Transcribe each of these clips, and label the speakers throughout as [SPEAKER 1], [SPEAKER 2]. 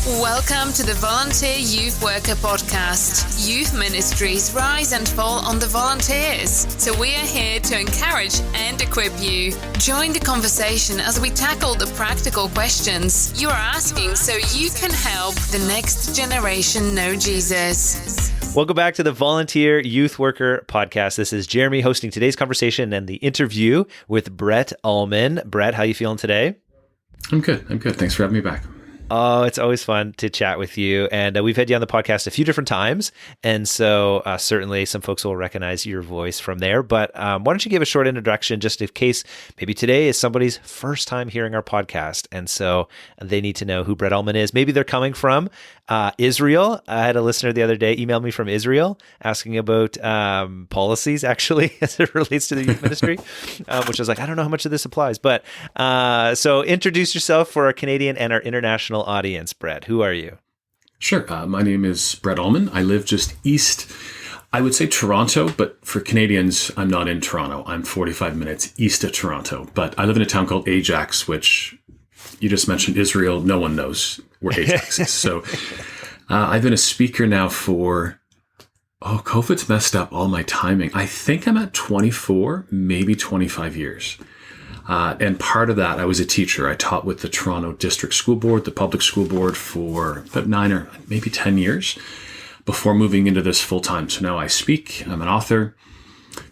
[SPEAKER 1] Welcome to the Volunteer Youth Worker Podcast. Youth ministries rise and fall on the volunteers. So we are here to encourage and equip you. Join the conversation as we tackle the practical questions you are asking so you can help the next generation know Jesus.
[SPEAKER 2] Welcome back to the Volunteer Youth Worker Podcast. This is Jeremy hosting today's conversation and the interview with Brett Ullman. Brett, how you feeling today?
[SPEAKER 3] I'm good. Thanks for having me back.
[SPEAKER 2] Oh, it's always fun to chat with you. And we've had you on the podcast a few different times. And so certainly some folks will recognize your voice from there. But why don't you give a short introduction just in case maybe today is somebody's first time hearing our podcast. And so they need to know who Brett Ullman is. Maybe they're coming from Israel. I had a listener the other day email me from Israel asking about policies, actually, as it relates to the youth ministry, which I was like, I don't know how much of this applies. But so introduce yourself for our Canadian and our international audience, Brett. Who are you?
[SPEAKER 3] Sure. My name is Brett Ullman. I live just east, I would say Toronto, but for Canadians, I'm not in Toronto. I'm 45 minutes east of Toronto. But I live in a town called Ajax, which you just mentioned Israel. No one knows where Ajax is. So I've been a speaker now for, COVID's messed up all my timing. I think I'm at 24, maybe 25 years. And part of that, I was a teacher. I taught with the Toronto District School Board, the public school board, for about 9 or maybe 10 years before moving into this full time. So now I speak. I'm an author.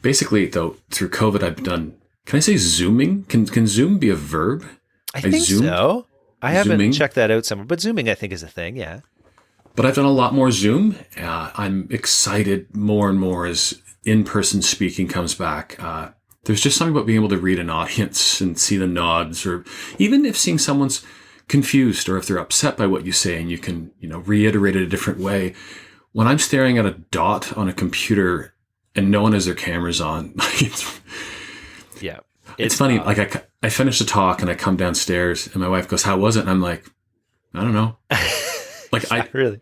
[SPEAKER 3] Basically, though, through COVID, I've done, can I say Zooming? Can Zoom be a verb?
[SPEAKER 2] I think so. I haven't checked that out somewhere, but Zooming, I think, is a thing. Yeah.
[SPEAKER 3] But I've done a lot more Zoom. I'm excited more and more as in-person speaking comes back. There's just something about being able to read an audience and see the nods, or even if seeing someone's confused or if they're upset by what you say and you can, reiterate it a different way. When I'm staring at a dot on a computer and no one has their cameras on, it's funny. Like I finish the talk and I come downstairs and my wife goes, "How was it?" And I'm like, "I don't know."
[SPEAKER 2] Really.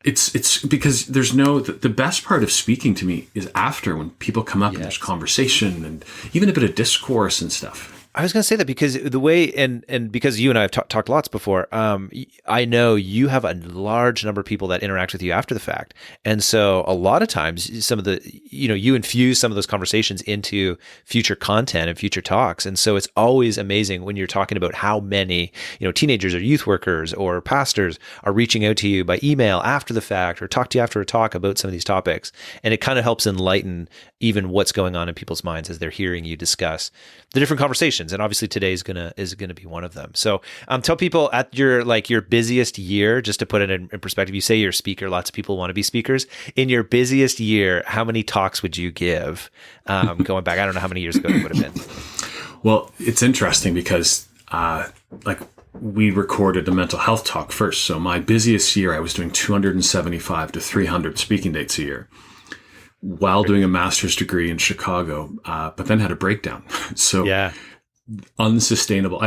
[SPEAKER 3] It's because there's the best part of speaking to me is after, when people come up and there's conversation and even a bit of discourse and stuff.
[SPEAKER 2] I was going to say that because the way, and because you and I have talked lots before, I know you have a large number of people that interact with you after the fact. And so a lot of times some of the, you infuse some of those conversations into future content and future talks. And so it's always amazing when you're talking about how many, teenagers or youth workers or pastors are reaching out to you by email after the fact or talk to you after a talk about some of these topics. And it kind of helps enlighten even what's going on in people's minds as they're hearing you discuss the different conversations. And obviously today is gonna be one of them. So tell people at your busiest year, just to put it in perspective, you say you're a speaker, lots of people want to be speakers. In your busiest year, how many talks would you give? Going back, I don't know how many years ago it would have been.
[SPEAKER 3] Well, it's interesting because we recorded the mental health talk first. So my busiest year, I was doing 275 to 300 speaking dates a year, while doing a master's degree in Chicago, but then had a breakdown. So unsustainable.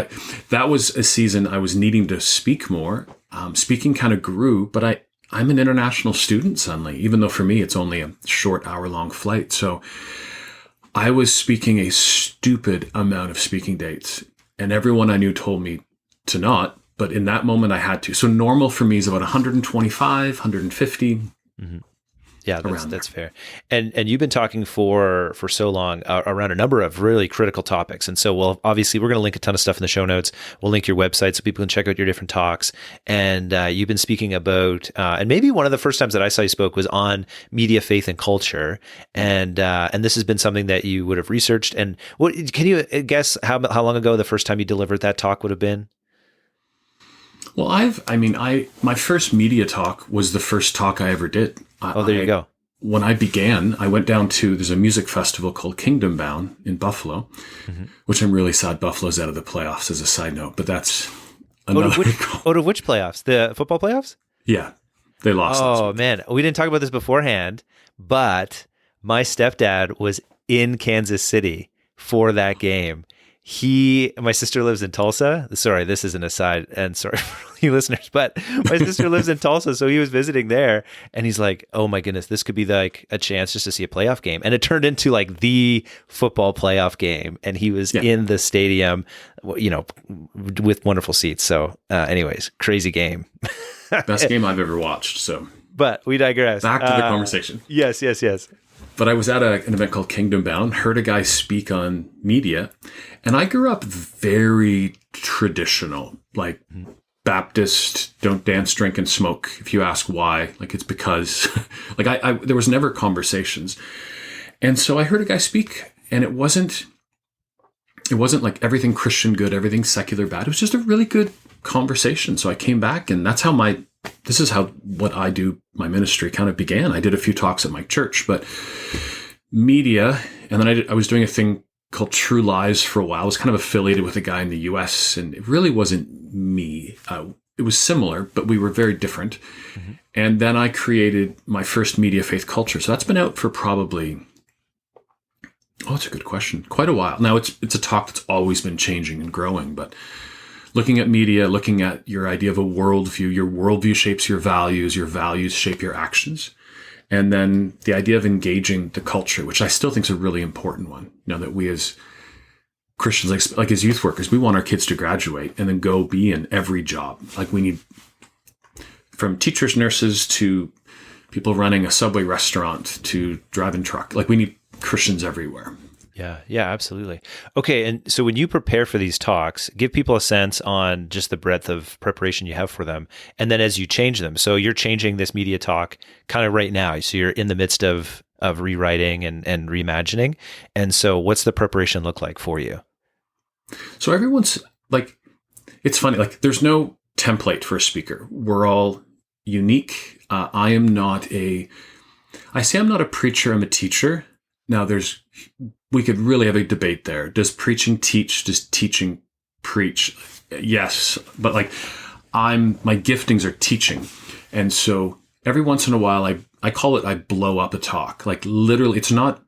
[SPEAKER 3] That was a season I was needing to speak more. Speaking kind of grew, but I'm an international student suddenly, even though for me it's only a short hour-long flight. So I was speaking a stupid amount of speaking dates, and everyone I knew told me to not, but in that moment I had to. So normal for me is about 125, 150. Mm-hmm.
[SPEAKER 2] Yeah, that's fair. And you've been talking for so long around a number of really critical topics. And so, obviously, we're going to link a ton of stuff in the show notes. We'll link your website so people can check out your different talks. And you've been speaking about, and maybe one of the first times that I saw you spoke was on media, faith, and culture. And this has been something that you would have researched. And can you guess how long ago the first time you delivered that talk would have been?
[SPEAKER 3] Well, my first media talk was the first talk I ever did.
[SPEAKER 2] There you go.
[SPEAKER 3] When I began, I went down there's a music festival called Kingdom Bound in Buffalo, which I'm really sad Buffalo's out of the playoffs as a side note, but that's another.
[SPEAKER 2] Out of which playoffs? The football playoffs?
[SPEAKER 3] Yeah, they lost.
[SPEAKER 2] Oh, man. We didn't talk about this beforehand, but my stepdad was in Kansas City for that game. My sister lives in Tulsa. Sorry, this is an aside, and sorry for you listeners, but my sister lives in Tulsa, so he was visiting there, and he's like, "Oh my goodness, this could be like a chance just to see a playoff game," and it turned into like the football playoff game, and he was in the stadium, with wonderful seats. So, anyways, crazy game.
[SPEAKER 3] Best game I've ever watched. So,
[SPEAKER 2] but we digress.
[SPEAKER 3] Back to the conversation.
[SPEAKER 2] Yes.
[SPEAKER 3] But I was at an event called Kingdom Bound, heard a guy speak on media, and I grew up very traditional, like Baptist, don't dance, drink, and smoke. If you ask why, like it's because, like I there was never conversations. And so I heard a guy speak, and it wasn't like everything Christian good, everything secular bad. It was just a really good conversation. So I came back, and that's how what I do, my ministry kind of began. I did a few talks at my church, but media, and then I was doing a thing called True Lies for a while. I was kind of affiliated with a guy in the US, and it really wasn't me. It was similar, but we were very different. Mm-hmm. And then I created my first media faith culture. So that's been out for probably, that's a good question, quite a while. Now it's a talk that's always been changing and growing, but looking at media, looking at your idea of a worldview, your worldview shapes your values shape your actions. And then the idea of engaging the culture, which I still think is a really important one. You know, that we as Christians, like as youth workers, we want our kids to graduate and then go be in every job. Like we need, from teachers, nurses, to people running a Subway restaurant, to driving truck. Like we need Christians everywhere.
[SPEAKER 2] Yeah, absolutely. Okay, and so when you prepare for these talks, give people a sense on just the breadth of preparation you have for them, and then as you change them. So you're changing this media talk kind of right now. So you're in the midst of rewriting and reimagining. And so what's the preparation look like for you?
[SPEAKER 3] So everyone's like, it's funny, like there's no template for a speaker. We're all unique. I'm not a preacher, I'm a teacher. Now we could really have a debate there. Does preaching teach? Does teaching preach? Yes. But like my giftings are teaching. And so every once in a while, I call it, I blow up a talk. Like literally, it's not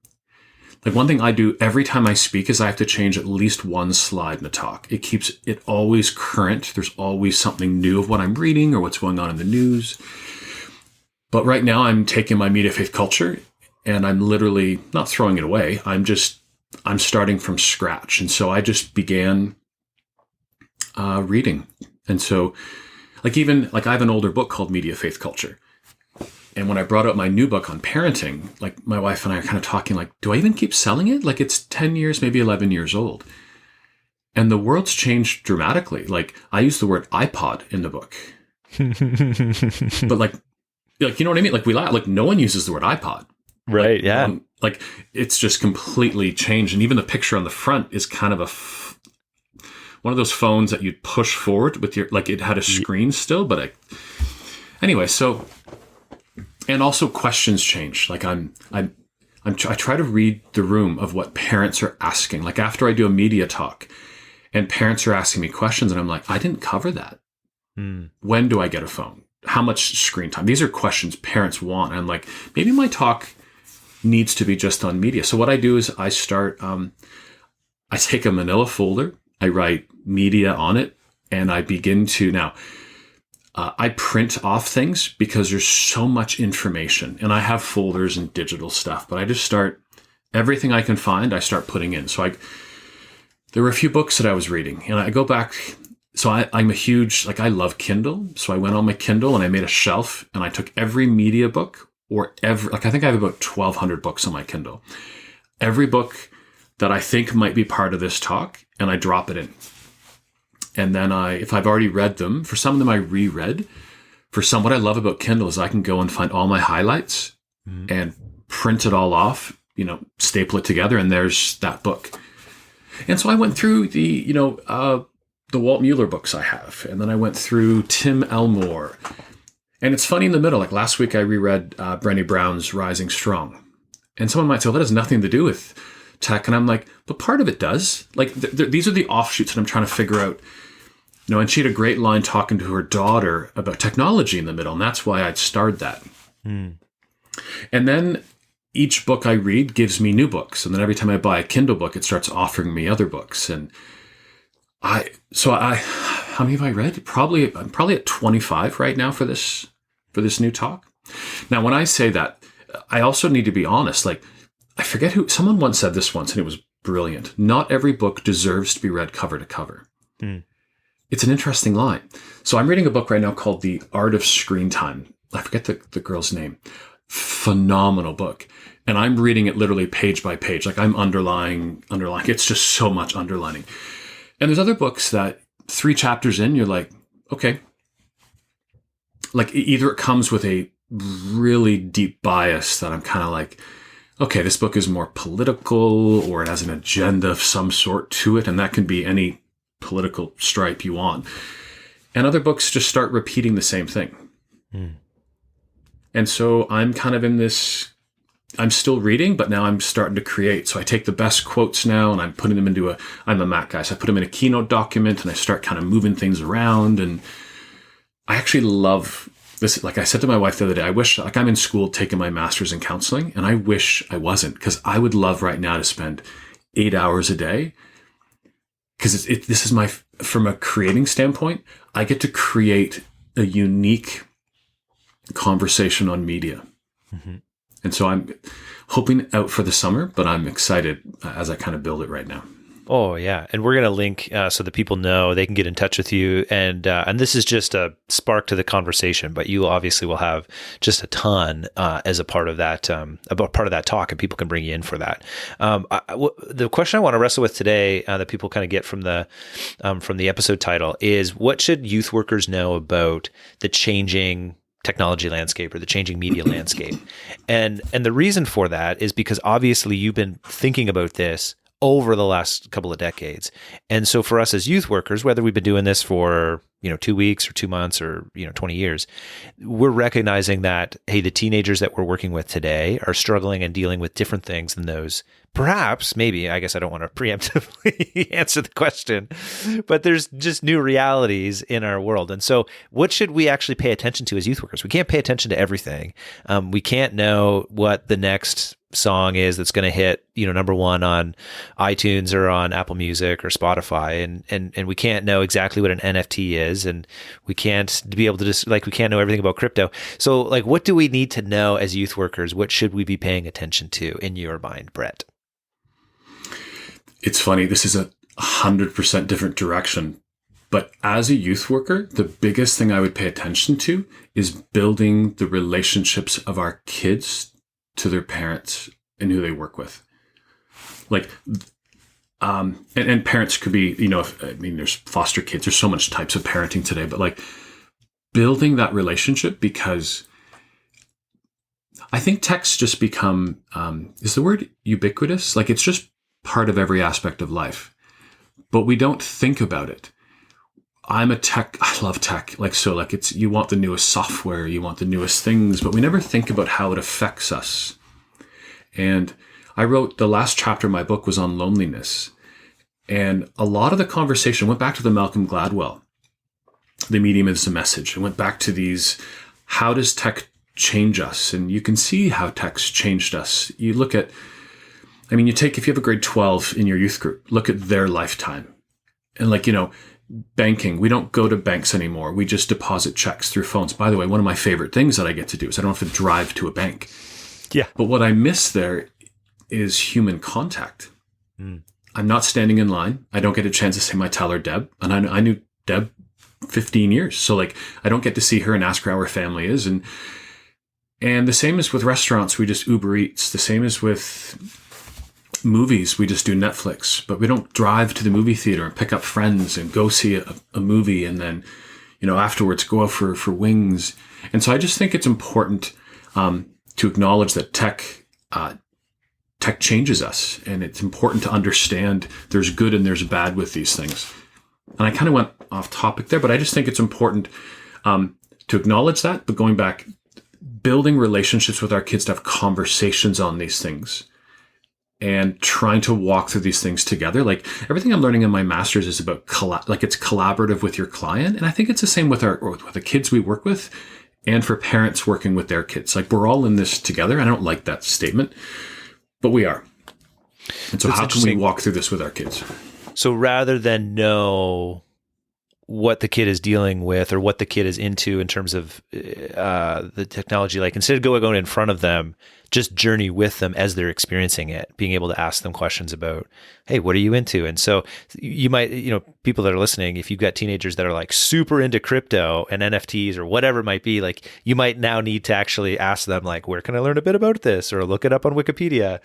[SPEAKER 3] like one thing I do every time I speak is I have to change at least one slide in the talk. It keeps it always current. There's always something new of what I'm reading or what's going on in the news. But right now I'm taking my media faith culture and I'm literally not throwing it away. I'm starting from scratch. And so I just began reading. And so I have an older book called Media Faith Culture. And when I brought out my new book on parenting, like my wife and I are kind of talking like, do I even keep selling it? Like it's 10 years, maybe 11 years old. And the world's changed dramatically. Like I use the word iPod in the book. But like, you know what I mean? Like we laugh, like no one uses the word iPod.
[SPEAKER 2] Right.
[SPEAKER 3] Like,
[SPEAKER 2] yeah.
[SPEAKER 3] Like it's just completely changed. And even the picture on the front is kind of one of those phones that you'd push forward with like it had a screen still, but anyway, so, and also questions change. Like I try to read the room of what parents are asking. Like after I do a media talk and parents are asking me questions and I'm like, I didn't cover that. When do I get a phone? How much screen time? These are questions parents want. And I'm like, maybe my talk needs to be just on media. So what I do is I start, I take a manila folder, I write media on it, and I begin to, now, I print off things because there's so much information and I have folders and digital stuff, but I just start, everything I can find, I start putting in. So there were a few books that I was reading and I go back. So I'm a huge, like I love Kindle. So I went on my Kindle and I made a shelf and I took every media book I think I have about 1,200 books on my Kindle. Every book that I think might be part of this talk, and I drop it in. And then if I've already read them, for some of them I reread. For some, what I love about Kindle is I can go and find all my highlights and print it all off, staple it together, and there's that book. And so I went through the Walt Mueller books I have, and then I went through Tim Elmore. And it's funny in the middle, like last week I reread Brené Brown's Rising Strong. And someone might say, well, that has nothing to do with tech. And I'm like, but part of it does. Like these are the offshoots that I'm trying to figure out. And she had a great line talking to her daughter about technology in the middle. And that's why I'd starred that. And then each book I read gives me new books. And then every time I buy a Kindle book, it starts offering me other books. And how many have I read? I'm probably at 25 right now for this new talk. Now, when I say that, I also need to be honest. Like, I forget someone once said this once, and it was brilliant. Not every book deserves to be read cover to cover. it's an interesting line. So I'm reading a book right now called The Art of Screen Time. I forget the girl's name. Phenomenal book. And I'm reading it literally page by page. Like I'm underlining. It's just so much underlining. And there's other books that 3 chapters in, you're like, okay. Like either it comes with a really deep bias that I'm kind of like, okay, this book is more political, or it has an agenda of some sort to it. And that can be any political stripe you want. And other books just start repeating the same thing. And so I'm kind of in this, I'm still reading, but now I'm starting to create. So I take the best quotes now and I'm putting them into I'm a Mac guy, so I put them in a Keynote document and I start kind of moving things around. And I actually love this. Like I said to my wife the other day, I wish, like I'm in school taking my master's in counseling, and I wish I wasn't, because I would love right now to spend 8 hours a day. Because this is from a creating standpoint, I get to create a unique conversation on media. And so I'm hoping out for the summer, but I'm excited as I kind of build it right now.
[SPEAKER 2] Oh yeah. And we're going to link so that people know they can get in touch with you. And this is just a spark to the conversation, but you obviously will have just a ton as a part of that, talk, and people can bring you in for that. The question I want to wrestle with today that people kind of get from the episode title is, what should youth workers know about the changing technology landscape or the changing media landscape? And the reason for that is because obviously you've been thinking about this over the last couple of decades. And so for us as youth workers, whether we've been doing this for, 2 weeks or 2 months or, 20 years, we're recognizing that, hey, the teenagers that we're working with today are struggling and dealing with different things than those. Perhaps, maybe, I guess I don't want to preemptively answer the question, but there's just new realities in our world. And so what should we actually pay attention to as youth workers? We can't pay attention to everything. We can't know what the next song is that's going to hit, number one on iTunes or on Apple Music or Spotify. And we can't know exactly what an NFT is. And we can't be able to we can't know everything about crypto. So what do we need to know as youth workers? What should we be paying attention to in your mind, Brett?
[SPEAKER 3] It's funny. This is 100% different direction. But as a youth worker, the biggest thing I would pay attention to is building the relationships of our kids to their parents and who they work with. And parents could be, there's foster kids. There's so much types of parenting today, but building that relationship, because I think tech's just become, is the word ubiquitous? It's just part of every aspect of life, but we don't think about it. I'm a tech, I love tech. It's, you want the newest software, you want the newest things, but we never think about how it affects us. And I wrote, the last chapter of my book was on loneliness. And a lot of the conversation went back to the Malcolm Gladwell, the medium is the message. It went back to these, how does tech change us? And you can see how tech's changed us. You look at, if you have a grade 12 in your youth group, look at their lifetime. And banking, we don't go to banks anymore. We just deposit checks through phones. By the way, one of my favorite things that I get to do is I don't have to drive to a bank.
[SPEAKER 2] Yeah.
[SPEAKER 3] But what I miss there is human contact. I'm not standing in line. I don't get a chance to say my Tyler Deb. And I knew Deb 15 years. So I don't get to see her and ask her how her family is. And the same is with restaurants. We just Uber Eats. The same is with movies. We just do Netflix, but we don't drive to the movie theater and pick up friends and go see a movie. And then, afterwards go out for wings. And so I just think it's important, to acknowledge that tech changes us, and it's important to understand there's good and there's bad with these things. And I kind of went off topic there, but I just think it's important to acknowledge that. But going back, building relationships with our kids to have conversations on these things and trying to walk through these things together. Everything I'm learning in my master's is about it's collaborative with your client. And I think it's the same with with the kids we work with, and for parents working with their kids. We're all in this together. I don't like that statement, but we are. And so how can we walk through this with our kids?
[SPEAKER 2] So rather than know what the kid is dealing with or what the kid is into in terms of the technology. Like instead of going in front of them, just journey with them as they're experiencing it, being able to ask them questions about, hey, what are you into? And so you might, people that are listening, if you've got teenagers that are like super into crypto and NFTs or whatever it might be, like you might now need to actually ask them like, where can I learn a bit about this, or look it up on Wikipedia.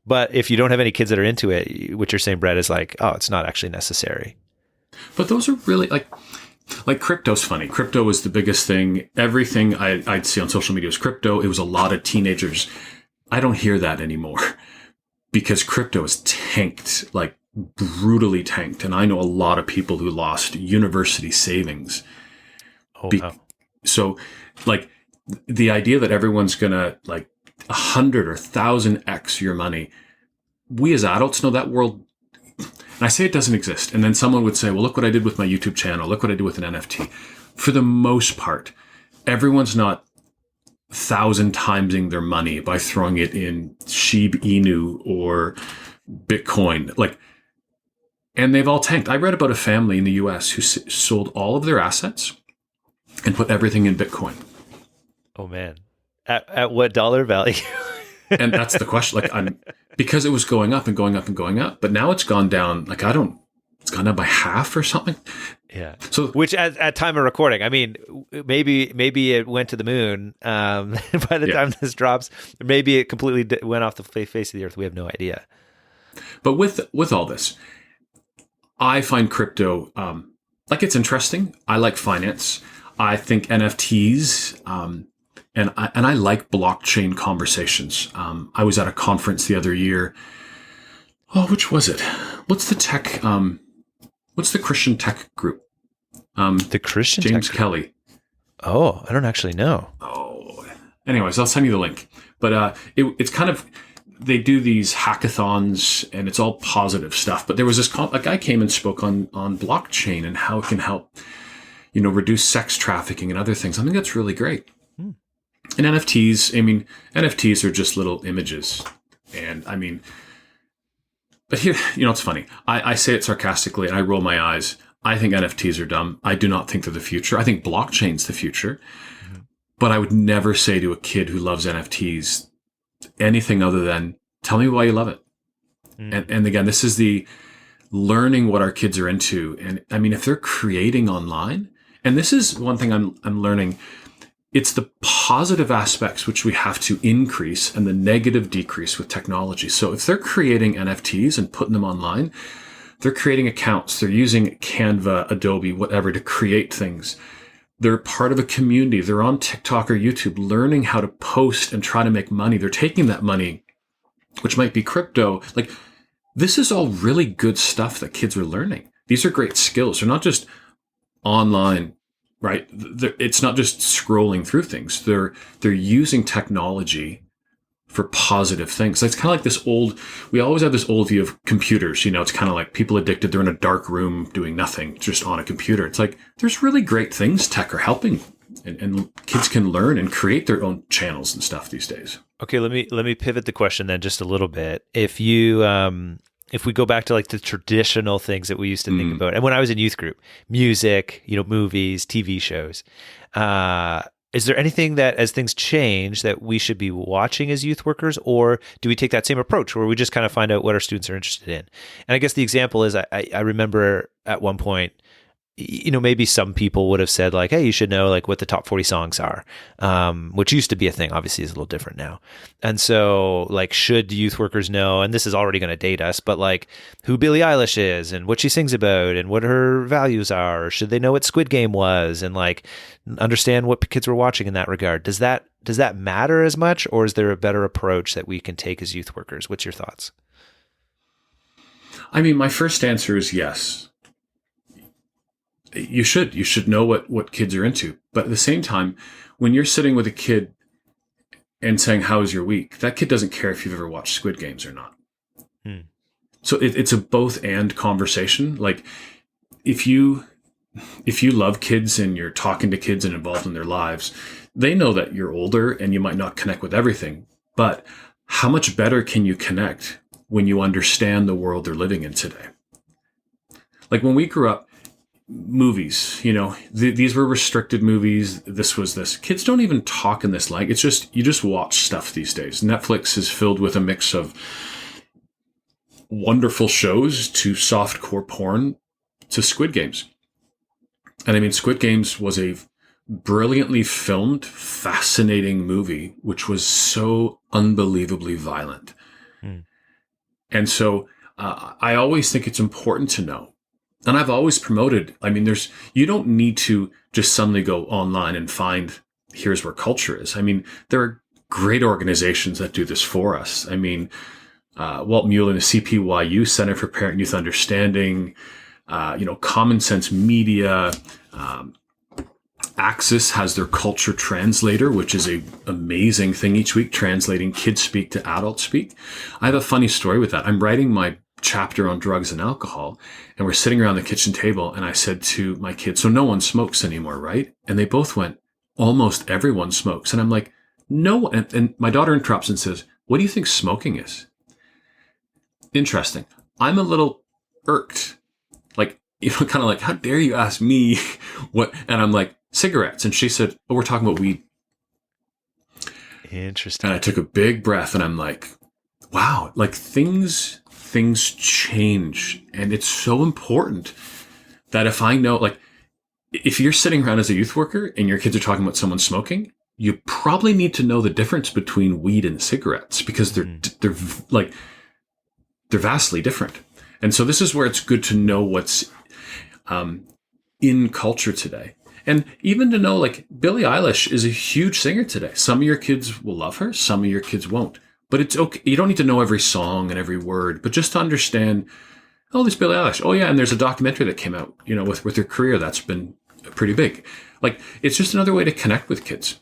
[SPEAKER 2] But if you don't have any kids that are into it, what you're saying, Brett, is like, oh, it's not actually necessary.
[SPEAKER 3] But those are really like crypto's funny. Crypto was the biggest thing. Everything I'd see on social media was crypto. It was a lot of teenagers. I don't hear that anymore because crypto is tanked, like brutally tanked. And I know a lot of people who lost university savings.
[SPEAKER 2] Oh, wow.
[SPEAKER 3] So like the idea that everyone's going to like 100 or 1,000x your money, we as adults know that world. And I say it doesn't exist. And then someone would say, well, look what I did with my YouTube channel. Look what I did with an NFT. For the most part, everyone's not 1,000 timesing their money by throwing it in Shiba Inu or Bitcoin. And they've all tanked. I read about a family in the US who sold all of their assets and put everything in Bitcoin.
[SPEAKER 2] Oh man. At what dollar value?
[SPEAKER 3] And that's the question. Because it was going up and going up and going up, but now it's gone down. It's gone down by half or something.
[SPEAKER 2] Yeah.
[SPEAKER 3] So,
[SPEAKER 2] which at time of recording, I mean, maybe it went to the moon. By the time this drops, maybe it completely went off the face of the earth. We have no idea.
[SPEAKER 3] But with all this, I find crypto, it's interesting. I like finance. I think NFTs, and I like blockchain conversations. I was at a conference the other year. Oh, which was it? What's the tech? What's the Christian tech group?
[SPEAKER 2] The Christian
[SPEAKER 3] James
[SPEAKER 2] tech
[SPEAKER 3] Kelly.
[SPEAKER 2] Oh, I don't actually know.
[SPEAKER 3] Oh, anyways, I'll send you the link. But it's kind of, they do these hackathons and it's all positive stuff. But there was a guy came and spoke on blockchain and how it can help, reduce sex trafficking and other things. I think that's really great. And NFTs are just little images. And but here, it's funny. I say it sarcastically and I roll my eyes. I think NFTs are dumb. I do not think they're the future. I think blockchain's the future. Mm-hmm. But I would never say to a kid who loves NFTs anything other than tell me why you love it. Mm-hmm. And again, this is the learning what our kids are into. And if they're creating online, and this is one thing I'm learning, it's the positive aspects which we have to increase and the negative decrease with technology. So if they're creating NFTs and putting them online, they're creating accounts. They're using Canva, Adobe, whatever to create things. They're part of a community. They're on TikTok or YouTube learning how to post and try to make money. They're taking that money, which might be crypto. This is all really good stuff that kids are learning. These are great skills. They're not just online, right? It's not just scrolling through things. They're using technology for positive things. It's kind of like we always have this old view of computers. It's kind of like people addicted. They're in a dark room doing nothing, just on a computer. It's like, there's really great things tech are helping and kids can learn and create their own channels and stuff these days. Okay.
[SPEAKER 2] Let me pivot the question then just a little bit. If we go back to the traditional things that we used to think about, and when I was in youth group, music, movies, TV shows, is there anything that, as things change, that we should be watching as youth workers, or do we take that same approach where we just kind of find out what our students are interested in? And I guess the example is, I remember at one point, maybe some people would have said hey, you should know what the top 40 songs are, which used to be a thing, obviously is a little different now. And so should youth workers know, and this is already going to date us, but who Billie Eilish is and what she sings about and what her values are? Or should they know what Squid Game was and understand what kids were watching in that regard? Does that matter as much, or is there a better approach that we can take as youth workers? What's your thoughts?
[SPEAKER 3] My first answer is yes. You should know what kids are into. But at the same time, when you're sitting with a kid and saying, how was your week? That kid doesn't care if you've ever watched Squid Games or not. So it's a both and conversation. If you love kids and you're talking to kids and involved in their lives, they know that you're older and you might not connect with everything. But how much better can you connect when you understand the world they're living in today? When we grew up, movies, these were restricted movies. This was this. Kids don't even talk in this language. It's just, you just watch stuff these days. Netflix is filled with a mix of wonderful shows to softcore porn to Squid Games. And I mean, Squid Games was a brilliantly filmed, fascinating movie, which was so unbelievably violent. And so I always think it's important to know. And I've always promoted, I mean, you don't need to just suddenly go online and find, here's where culture is. I mean, there are great organizations that do this for us. I mean, Walt Mueller and the CPYU, Center for Parent and Youth Understanding, Common Sense Media, Axis has their Culture Translator, which is an amazing thing each week, translating kids speak to adult speak. I have a funny story with that. I'm writing my chapter on drugs and alcohol, and we're sitting around the kitchen table, and I said to my kids, so no one smokes anymore, right? And they both went, almost everyone smokes. And I'm like, no. And my daughter interrupts and says, what do you think smoking is? Interesting. I'm a little irked. Like, kind of like, how dare you ask me what? And I'm like, cigarettes. And she said, oh, we're talking about weed.
[SPEAKER 2] Interesting.
[SPEAKER 3] And I took a big breath, and I'm like, wow, like things change. And it's so important that if I know, like, if you're sitting around as a youth worker and your kids are talking about someone smoking, you probably need to know the difference between weed and cigarettes, because they're vastly different. And so this is where it's good to know what's in culture today. And even to know, like, Billie Eilish is a huge singer today. Some of your kids will love her, some of your kids won't. But it's okay. You don't need to know every song and every word, but just to understand, oh, there's Billie Eilish. Oh, yeah, and there's a documentary that came out, with her career that's been pretty big. Like, it's just another way to connect with kids.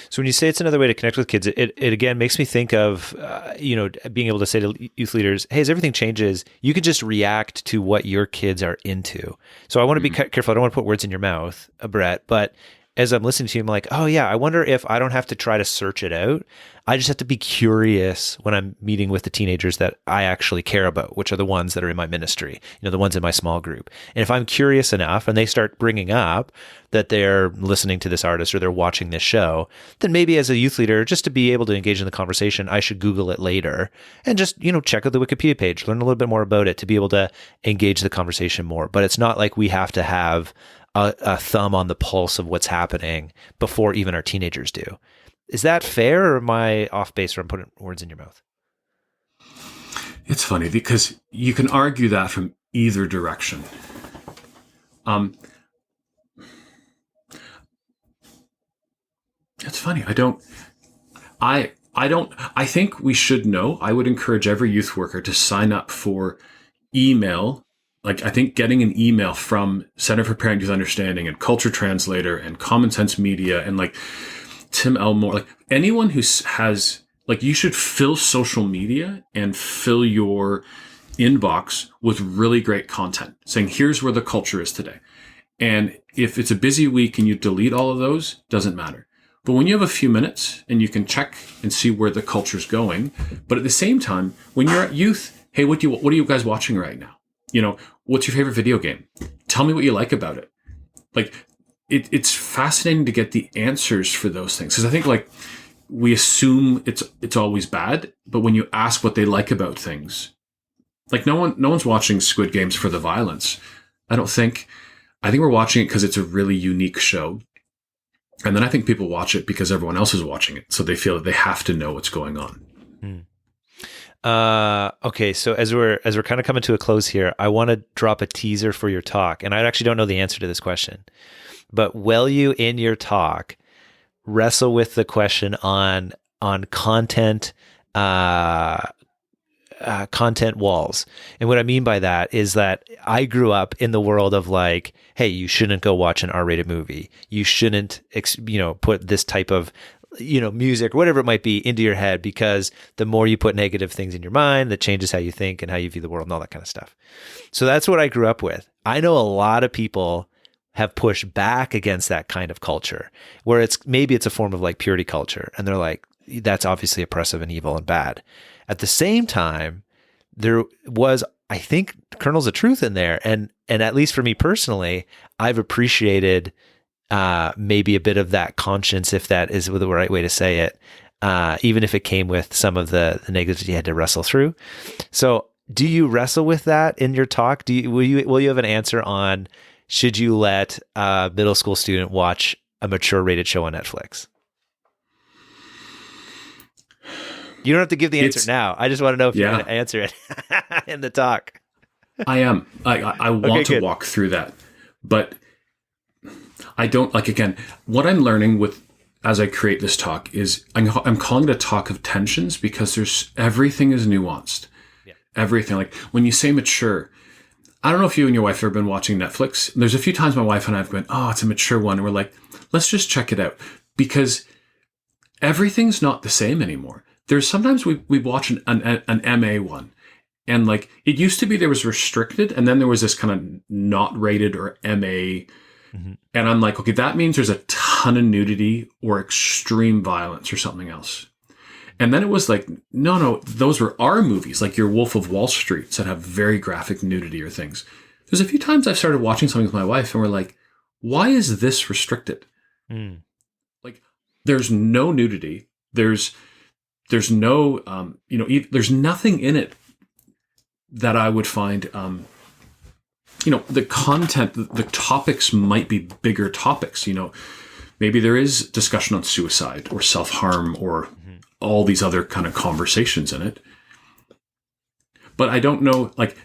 [SPEAKER 2] So when you say it's another way to connect with kids, it again makes me think of, being able to say to youth leaders, hey, as everything changes, you can just react to what your kids are into. So I want to be careful. I don't want to put words in your mouth, Brett, but as I'm listening to you, I'm like, oh yeah, I wonder if I don't have to try to search it out. I just have to be curious when I'm meeting with the teenagers that I actually care about, which are the ones that are in my ministry, the ones in my small group. And if I'm curious enough and they start bringing up that they're listening to this artist or they're watching this show, then maybe as a youth leader, just to be able to engage in the conversation, I should Google it later and just, check out the Wikipedia page, learn a little bit more about it to be able to engage the conversation more. But it's not like we have to have a thumb on the pulse of what's happening before even our teenagers do. Is that fair, or am I off base, or I'm putting words in your mouth?
[SPEAKER 3] It's funny because you can argue that from either direction. It's funny. I think we should know. I would encourage every youth worker to sign up for email. Like, I think getting an email from Center for Parent Youth Understanding and Culture Translator and Common Sense Media and like Tim Elmore, like anyone who has, like, you should fill social media and fill your inbox with really great content saying, here's where the culture is today. And if it's a busy week and you delete all of those, doesn't matter. But when you have a few minutes and you can check and see where the culture's going, but at the same time, when you're at youth, hey, what are you guys watching right now? What's your favorite video game? Tell me what you like about it. Like, it's fascinating to get the answers for those things. Because I think, like, we assume it's always bad, but when you ask what they like about things, like, no one's watching Squid Games for the violence. I think we're watching it because it's a really unique show. And then I think people watch it because everyone else is watching it. So they feel that they have to know what's going on.
[SPEAKER 2] Okay. So as we're kind of coming to a close here, I want to drop a teaser for your talk. And I actually don't know the answer to this question, but will you in your talk wrestle with the question on content, content walls? And what I mean by that is that I grew up in the world of like, hey, you shouldn't go watch an R-rated movie. You shouldn't, put this type of, music or whatever it might be into your head, because the more you put negative things in your mind, that changes how you think and how you view the world and all that kind of stuff. So that's what I grew up with. I know a lot of people have pushed back against that kind of culture where maybe it's a form of like purity culture. And they're like, that's obviously oppressive and evil and bad. At the same time, there was I think kernels of truth in there. And at least for me personally, I've appreciated maybe a bit of that conscience, if that is the right way to say it, even if it came with some of the negatives you had to wrestle through. So do you wrestle with that in your talk? Will you have an answer on, should you let a middle school student watch a mature rated show on Netflix? You don't have to give the answer now. I just want to know if you're going to answer it in the talk.
[SPEAKER 3] I am. I want to walk through that, but I don't, again, what I'm learning as I create this talk is I'm calling it a talk of tensions, because everything is nuanced. Yeah. Everything. Like when you say mature, I don't know if you and your wife have ever been watching Netflix. There's a few times my wife and I have been, oh, it's a mature one. And we're like, let's just check it out, because everything's not the same anymore. There's sometimes we watch an MA one, and like it used to be there was restricted, and then there was this kind of not rated or MA. Mm-hmm. And I'm like, okay, that means there's a ton of nudity or extreme violence or something else. And then it was like, no, those were our movies, like your Wolf of Wall Street that have very graphic nudity or things. There's a few times I've started watching something with my wife and we're like, why is this restricted? Mm. Like there's no nudity. There's no, there's nothing in it that I would find, the content, the topics might be bigger topics. Maybe there is discussion on suicide or self-harm or all these other kind of conversations in it. But I don't know, like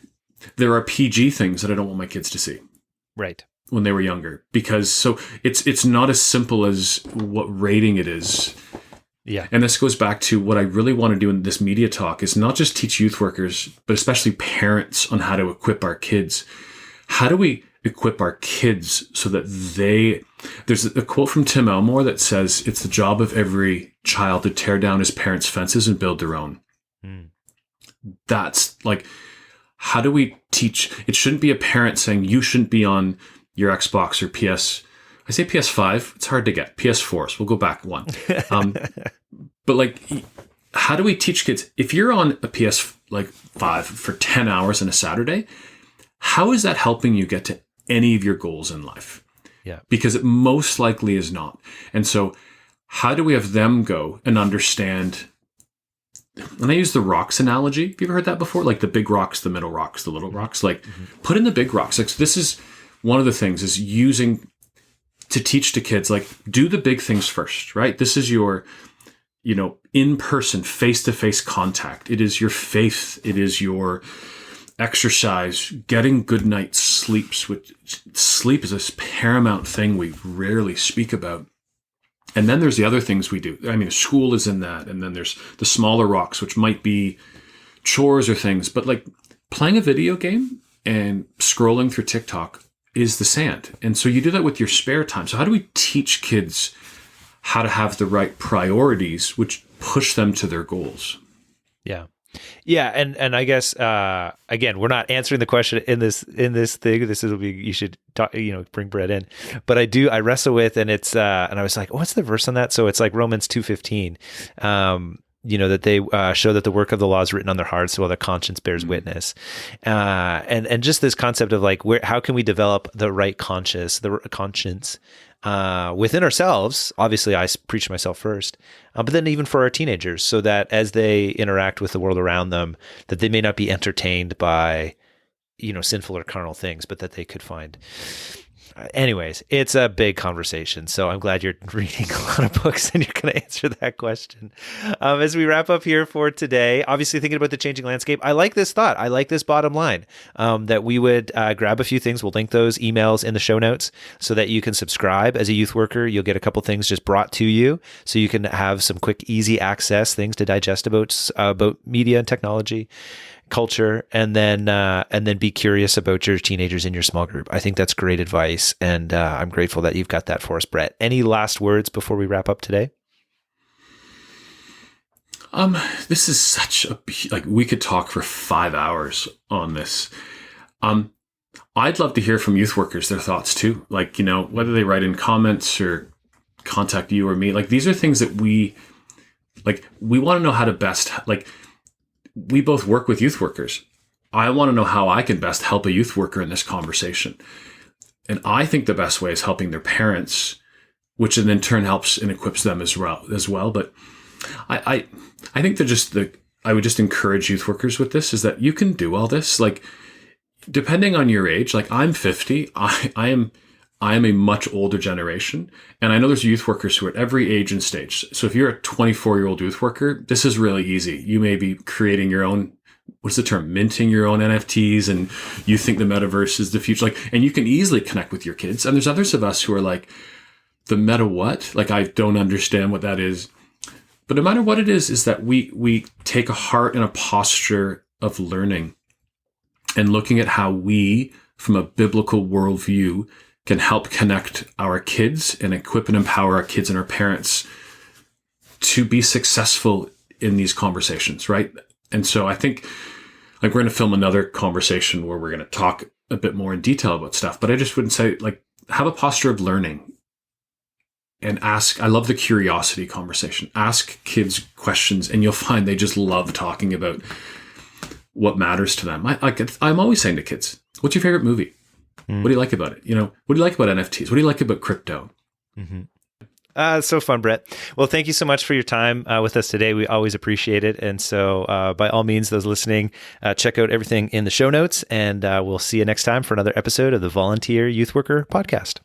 [SPEAKER 3] there are PG things that I don't want my kids to see.
[SPEAKER 2] Right.
[SPEAKER 3] When they were younger, because so it's not as simple as what rating it is. Yeah. And this goes back to what I really want to do in this media talk is not just teach youth workers, but especially parents on how to equip our kids. How do we equip our kids so that there's a quote from Tim Elmore that says, it's the job of every child to tear down his parents' fences and build their own. Mm. That's like, how do we teach? It shouldn't be a parent saying you shouldn't be on your Xbox or I say PS5, it's hard to get. PS4, so we'll go back one. But like, how do we teach kids? If you're on a PS5 for 10 hours on a Saturday, how is that helping you get to any of your goals in life? Yeah. Because it most likely is not. And so how do we have them go and understand? And I use the rocks analogy. Have you ever heard that before? Like the big rocks, the middle rocks, the little rocks. Like put in the big rocks. Like this is one of the things is using to teach to kids, like do the big things first, right? This is your, in-person, face-to-face contact. It is your faith. It is your exercise, getting good night's sleeps, which sleep is a paramount thing we rarely speak about. And then there's the other things we do. I mean, school is in that. And then there's the smaller rocks, which might be chores or things, but like playing a video game and scrolling through TikTok is the sand. And so you do that with your spare time. So how do we teach kids how to have the right priorities, which push them to their goals?
[SPEAKER 2] Yeah. Yeah. And I guess, again, we're not answering the question in this thing. This will be, you should talk, bring Brett in, but I wrestle with, and it's, and I was like, what's the verse on that? So it's like Romans 2:15, that they show that the work of the law is written on their hearts while their conscience bears witness. And just this concept of like, how can we develop the right conscience within ourselves? Obviously, I preach to myself first, but then even for our teenagers, so that as they interact with the world around them, that they may not be entertained by, sinful or carnal things, but that they could find. Anyways, it's a big conversation. So I'm glad you're reading a lot of books and you're going to answer that question. As we wrap up here for today, obviously thinking about the changing landscape, I like this thought. I like this bottom line, that we would grab a few things. We'll link those emails in the show notes so that you can subscribe as a youth worker. You'll get a couple things just brought to you so you can have some quick, easy access things to digest about media and technology, culture, and then be curious about your teenagers in your small group. I think that's great advice, and I'm grateful that you've got that for us, Brett. Any last words before we wrap up today?
[SPEAKER 3] This is such we could talk for 5 hours on this. I'd love to hear from youth workers, their thoughts too. Whether they write in comments or contact you or me, these are things that we want to know how to best, we both work with youth workers. I want to know how I can best help a youth worker in this conversation. And I think the best way is helping their parents, which in turn helps and equips them as well. But I think I would just encourage youth workers with this, is that you can do all this. Like, depending on your age, like I'm 50, I am a much older generation. And I know there's youth workers who are at every age and stage. So if you're a 24-year-old youth worker, this is really easy. You may be creating your own, what's the term, minting your own NFTs, and you think the metaverse is the future. Like, and you can easily connect with your kids. And there's others of us who are like, the meta what? Like, I don't understand what that is. But no matter what it is that we take a heart and a posture of learning and looking at how we, from a biblical worldview, can help connect our kids and equip and empower our kids and our parents to be successful in these conversations, right? And so I think, like, we're going to film another conversation where we're going to talk a bit more in detail about stuff, but I just wouldn't say, like, have a posture of learning and ask. I love the curiosity conversation. Ask kids questions, and you'll find they just love talking about what matters to them. I'm always saying to kids, what's your favorite movie? What do you like about it? What do you like about NFTs? What do you like about crypto?
[SPEAKER 2] So fun, Brett. Well, thank you so much for your time with us today. We always appreciate it. And so by all means, those listening, check out everything in the show notes, and we'll see you next time for another episode of the Volunteer Youth Worker Podcast.